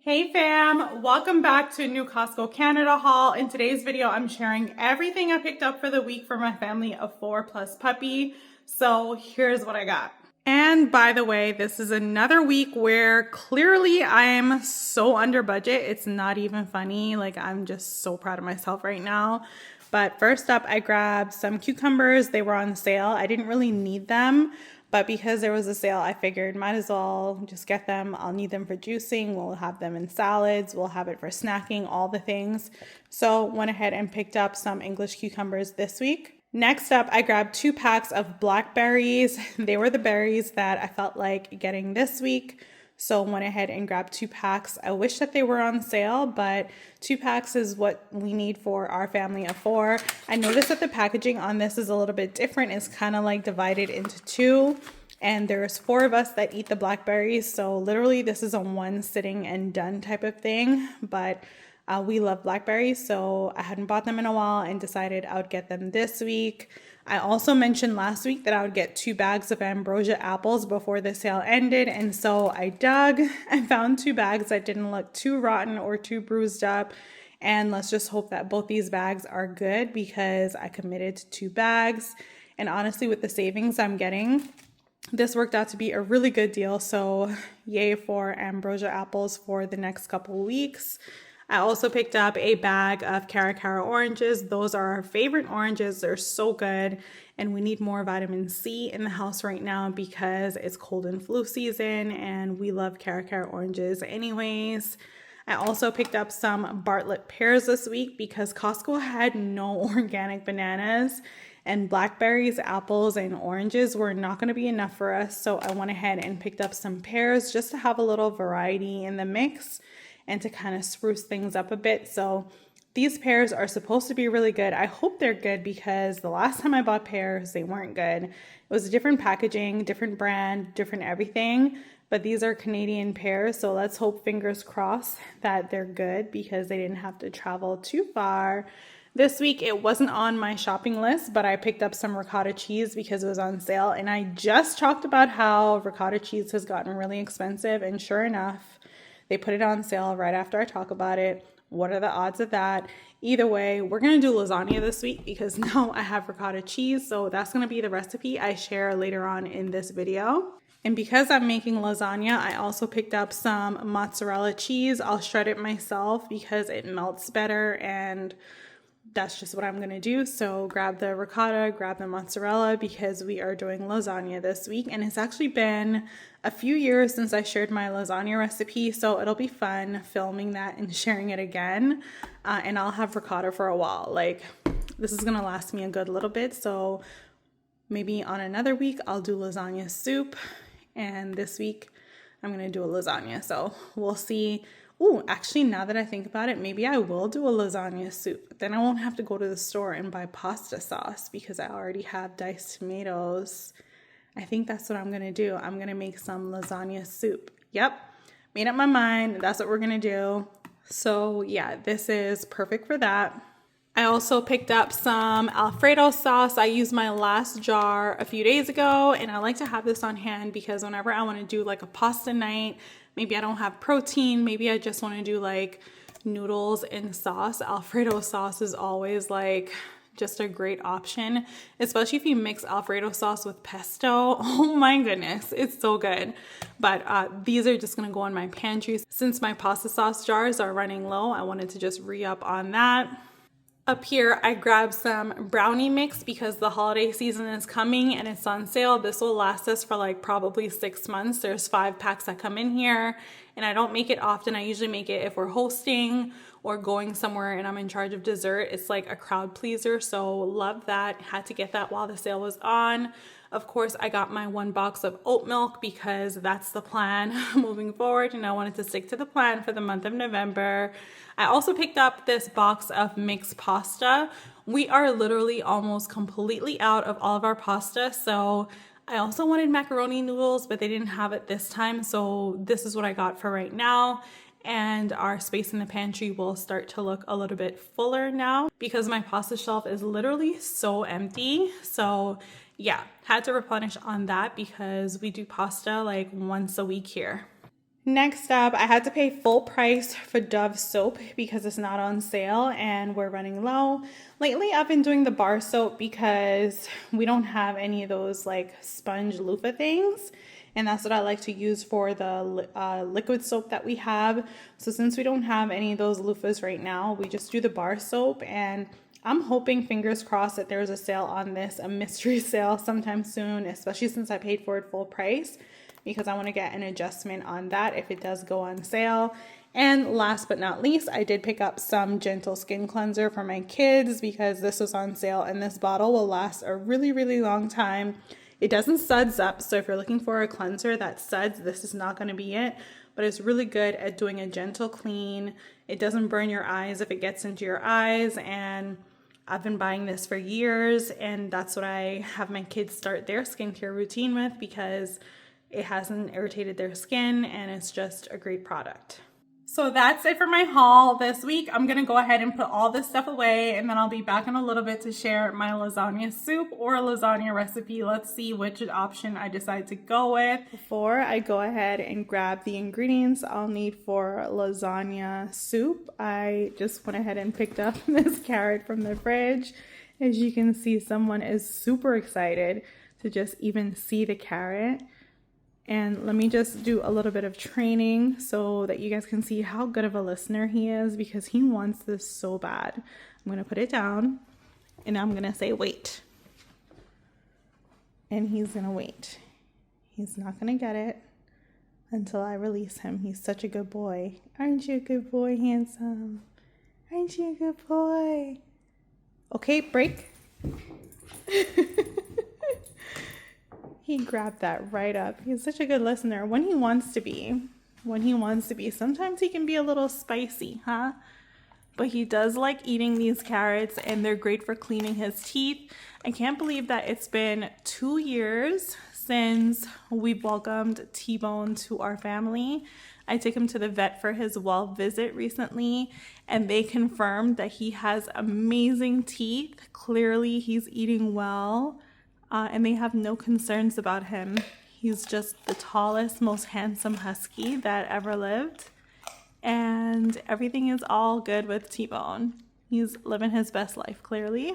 Hey fam, welcome back to a new Costco Canada haul. In today's video, I'm sharing everything I picked up for the week for my family of 4 plus puppy. So here's what I got. And by the way, this is another week where clearly I'm so under budget. It's not even funny. Like, I'm just so proud of myself right now. But first up, I grabbed some cucumbers. They were on sale. I didn't really need them, but because there was a sale, I figured might as well just get them. I'll need them for juicing. We'll have them in salads. We'll have it for snacking, all the things. So went ahead and picked up some English cucumbers this week. Next up, I grabbed 2 packs of blackberries. They were the berries that I felt like getting this week. So went ahead and grabbed 2 packs. I wish that they were on sale, but 2 packs is what we need for our family of 4. I noticed that the packaging on this is a little bit different. It's kind of like divided into 2. And there's 4 of us that eat the blackberries. So literally this is a one sitting and done type of thing. But we love blackberries, so I hadn't bought them in a while and decided I would get them this week. I also mentioned last week that I would get 2 bags of ambrosia apples before the sale ended, and so I dug and found 2 bags that didn't look too rotten or too bruised up. And let's just hope that both these bags are good because I committed to 2 bags. And honestly, with the savings I'm getting, this worked out to be a really good deal. So yay for ambrosia apples for the next couple weeks. I also picked up a bag of Cara oranges. Those are our favorite oranges. They're so good. And we need more vitamin C in the house right now because it's cold and flu season and we love Cara oranges anyways. I also picked up some Bartlett pears this week because Costco had no organic bananas, and blackberries, apples, and oranges were not going to be enough for us. So I went ahead and picked up some pears just to have a little variety in the mix and to kind of spruce things up a bit. So these pears are supposed to be really good. I hope they're good because the last time I bought pears, they weren't good. It was a different packaging, different brand, different everything. But these are Canadian pears, so let's hope, fingers crossed, that they're good because they didn't have to travel too far. This week, it wasn't on my shopping list, but I picked up some ricotta cheese because it was on sale. And I just talked about how ricotta cheese has gotten really expensive, and sure enough, they put it on sale right after I talk about it. What are the odds of that? Either way, we're going to do lasagna this week because now I have ricotta cheese. So that's going to be the recipe I share later on in this video. And because I'm making lasagna, I also picked up some mozzarella cheese. I'll shred it myself because it melts better, and that's just what I'm going to do. So grab the ricotta, grab the mozzarella because we are doing lasagna this week. And it's actually been a few years since I shared my lasagna recipe. So it'll be fun filming that and sharing it again. And I'll have ricotta for a while. Like, this is going to last me a good little bit. So maybe on another week, I'll do lasagna soup. And this week, I'm going to do a lasagna. So we'll see. Ooh, actually, now that I think about it, maybe I will do a lasagna soup. Then I won't have to go to the store and buy pasta sauce because I already have diced tomatoes. I think that's what I'm going to do. I'm going to make some lasagna soup. Yep, made up my mind. That's what we're going to do. So yeah, this is perfect for that. I also picked up some Alfredo sauce. I used my last jar a few days ago, and I like to have this on hand because whenever I want to do like a pasta night, maybe I don't have protein, maybe I just want to do like noodles and sauce. Alfredo sauce is always like just a great option, especially if you mix Alfredo sauce with pesto. Oh my goodness, it's so good. But these are just gonna go in my pantry. Since my pasta sauce jars are running low, I wanted to just re-up on that. Up here, I grabbed some brownie mix because the holiday season is coming and it's on sale. This will last us for like probably 6 months. There's 5 packs that come in here, and I don't make it often. I usually make it if we're hosting or going somewhere and I'm in charge of dessert. It's like a crowd pleaser, so love that. Had to get that while the sale was on. Of course, I got my 1 box of oat milk because that's the plan moving forward, and I wanted to stick to the plan for the month of November. I also picked up this box of mixed pasta. We are literally almost completely out of all of our pasta, so I also wanted macaroni noodles, but they didn't have it this time, so this is what I got for right now. And our space in the pantry will start to look a little bit fuller now because my pasta shelf is literally so empty. So yeah, had to replenish on that because we do pasta like once a week here. Next up, I had to pay full price for Dove soap because it's not on sale and we're running low. Lately, I've been doing the bar soap because we don't have any of those like sponge loofah things. And that's what I like to use for the liquid soap that we have. So since we don't have any of those loofahs right now, we just do the bar soap. And I'm hoping, fingers crossed, that there's a sale on this, a mystery sale sometime soon, especially since I paid for it full price, because I want to get an adjustment on that if it does go on sale. And last but not least, I did pick up some gentle skin cleanser for my kids because this was on sale and this bottle will last a really, really long time. It doesn't suds up, so if you're looking for a cleanser that suds, this is not going to be it. But it's really good at doing a gentle clean. It doesn't burn your eyes if it gets into your eyes, and I've been buying this for years, and that's what I have my kids start their skincare routine with because it hasn't irritated their skin and it's just a great product. So that's it for my haul this week. I'm going to go ahead and put all this stuff away, and then I'll be back in a little bit to share my lasagna soup or lasagna recipe. Let's see which option I decide to go with. Before I go ahead and grab the ingredients I'll need for lasagna soup, I just went ahead and picked up this carrot from the fridge. As you can see, someone is super excited to just even see the carrot. And let me just do a little bit of training so that you guys can see how good of a listener he is, because he wants this so bad. I'm going to put it down and I'm going to say wait. And he's going to wait. He's not going to get it until I release him. He's such a good boy. Aren't you a good boy, handsome? Aren't you a good boy? Okay, break. He grabbed that right up. He's such a good listener when he wants to be. When he wants to be. Sometimes he can be a little spicy, huh? But he does like eating these carrots, and they're great for cleaning his teeth. I can't believe that it's been 2 years since we've welcomed T-Bone to our family. I took him to the vet for his well visit recently, and they confirmed that he has amazing teeth. Clearly, he's eating well. And they have no concerns about him. He's just the tallest, most handsome husky that ever lived. And everything is all good with T-Bone. He's living his best life, clearly.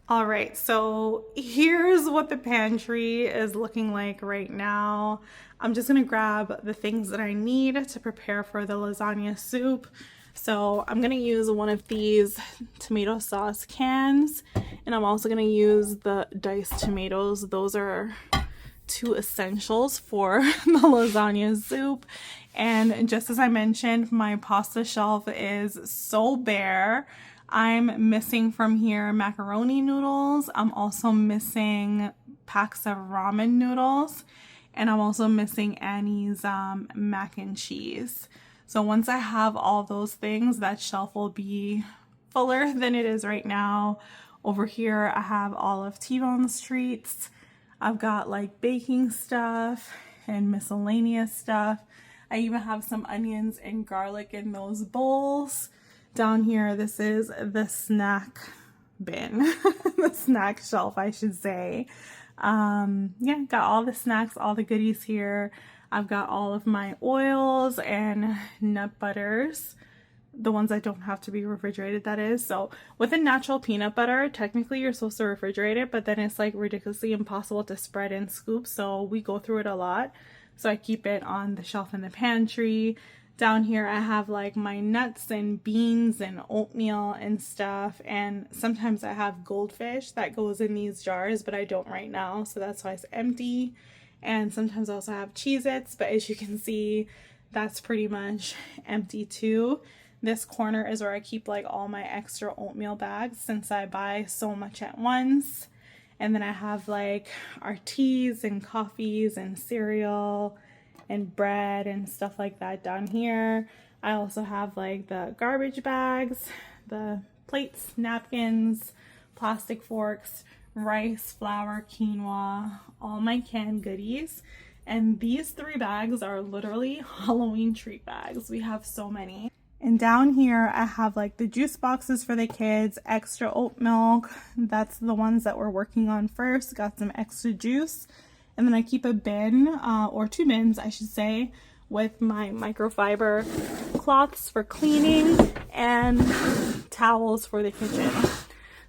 All right, so here's what the pantry is looking like right now. I'm just gonna grab the things that I need to prepare for the lasagna soup. So I'm gonna use one of these tomato sauce cans, and I'm also gonna use the diced tomatoes. Those are 2 essentials for the lasagna soup. And just as I mentioned, my pasta shelf is so bare. I'm missing from here macaroni noodles. I'm also missing packs of ramen noodles, and I'm also missing Annie's mac and cheese. So once I have all those things, that shelf will be fuller than it is right now. Over here, I have all of T-Bone's treats. I've got like baking stuff and miscellaneous stuff. I even have some onions and garlic in those bowls. Down here, this is the snack bin, the snack shelf, I should say. Yeah, got all the snacks, all the goodies here. I've got all of my oils and nut butters, the ones that don't have to be refrigerated, that is. So with a natural peanut butter, technically you're supposed to refrigerate it, but then it's like ridiculously impossible to spread and scoop, so we go through it a lot. So I keep it on the shelf in the pantry. Down here I have like my nuts and beans and oatmeal and stuff, and sometimes I have goldfish that goes in these jars, but I don't right now, so that's why it's empty. And sometimes I also have Cheez-Its, but as you can see, that's pretty much empty too. This corner is where I keep like all my extra oatmeal bags since I buy so much at once. And then I have like our teas and coffees and cereal and bread and stuff like that down here. I also have like the garbage bags, the plates, napkins, plastic forks, rice, flour, quinoa, all my canned goodies. And these 3 bags are literally Halloween treat bags. We have so many. And down here I have like the juice boxes for the kids, extra oat milk. That's the ones that we're working on first. Got some extra juice. And then I keep a bin, or 2 bins I should say, with my microfiber cloths for cleaning and towels for the kitchen.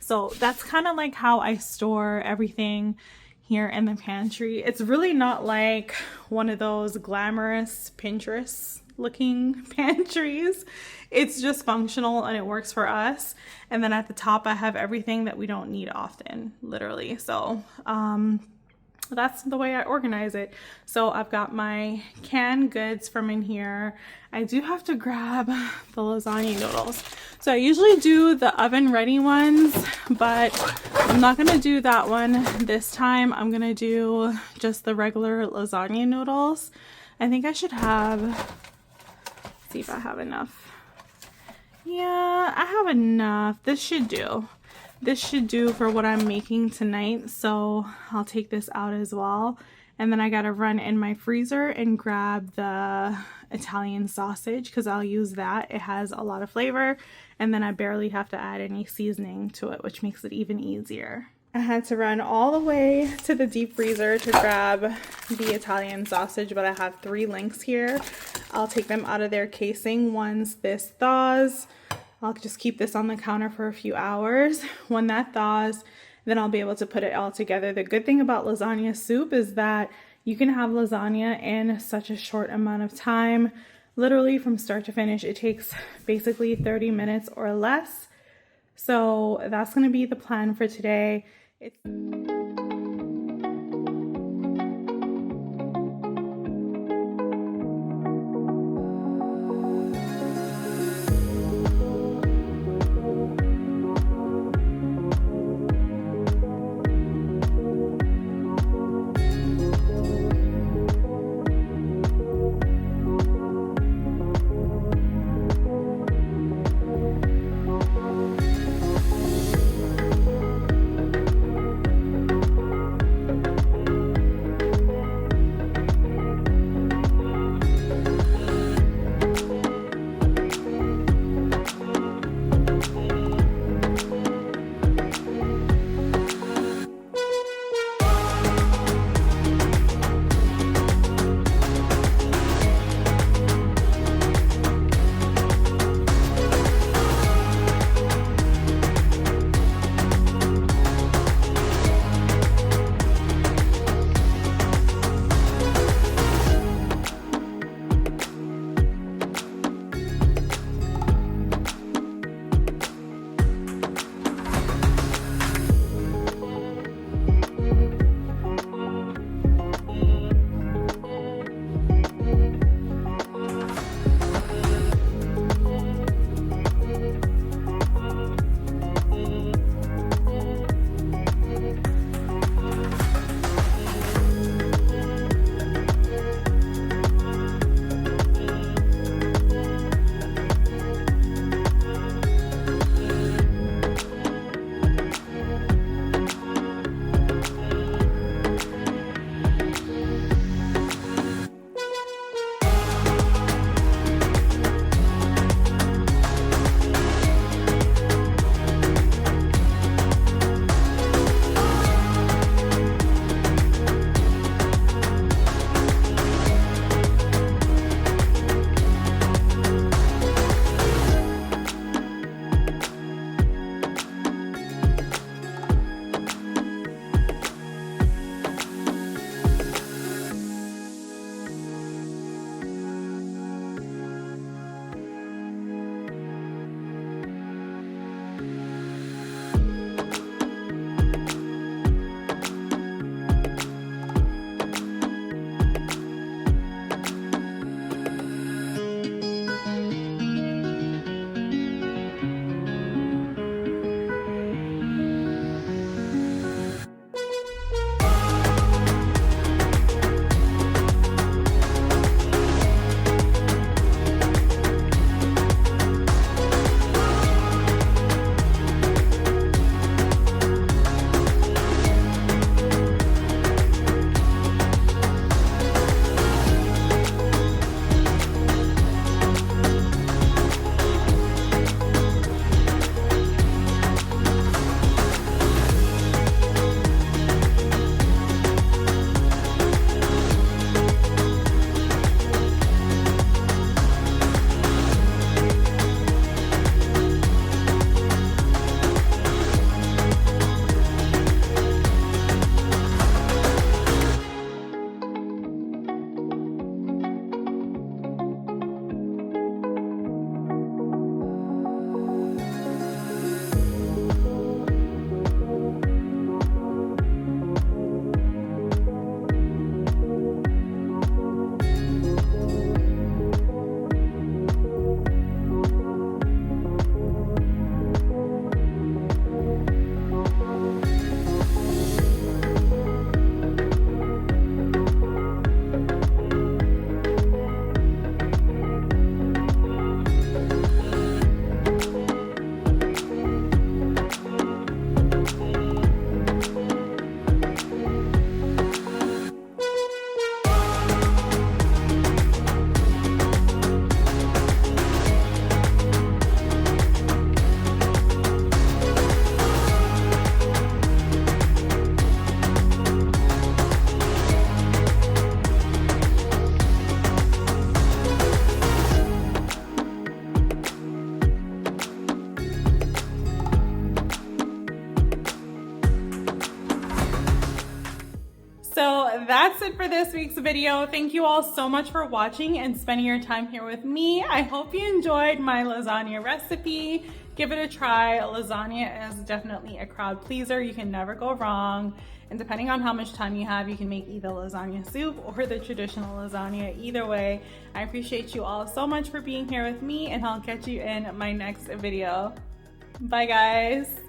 So that's kind of like how I store everything here in the pantry. It's really not like one of those glamorous Pinterest looking pantries. It's just functional and it works for us. And then at the top I have everything that we don't need often, literally. So that's the way I organize it. So I've got my canned goods from in here. I do have to grab the lasagna noodles. So I usually do the oven ready ones, but I'm not gonna do that one this time. I'm gonna do just the regular lasagna noodles. I think I should have, let's see if I have enough. Yeah, I have enough. This should do. This should do for what I'm making tonight, so I'll take this out as well. And then I gotta run in my freezer and grab the Italian sausage because I'll use that. It has a lot of flavor, and then I barely have to add any seasoning to it, which makes it even easier. I had to run all the way to the deep freezer to grab the Italian sausage, but I have 3 links here. I'll take them out of their casing once this thaws. I'll just keep this on the counter for a few hours. When that thaws, then I'll be able to put it all together. The good thing about lasagna soup is that you can have lasagna in such a short amount of time. Literally from start to finish, it takes basically 30 minutes or less. So that's gonna be the plan for today. for this week's video. Thank you all so much for watching and spending your time here with me. I hope you enjoyed my lasagna recipe. Give it a try. Lasagna is definitely a crowd pleaser. You can never go wrong. And depending on how much time you have, you can make either lasagna soup or the traditional lasagna. Either way, I appreciate you all so much for being here with me, and I'll catch you in my next video. Bye guys.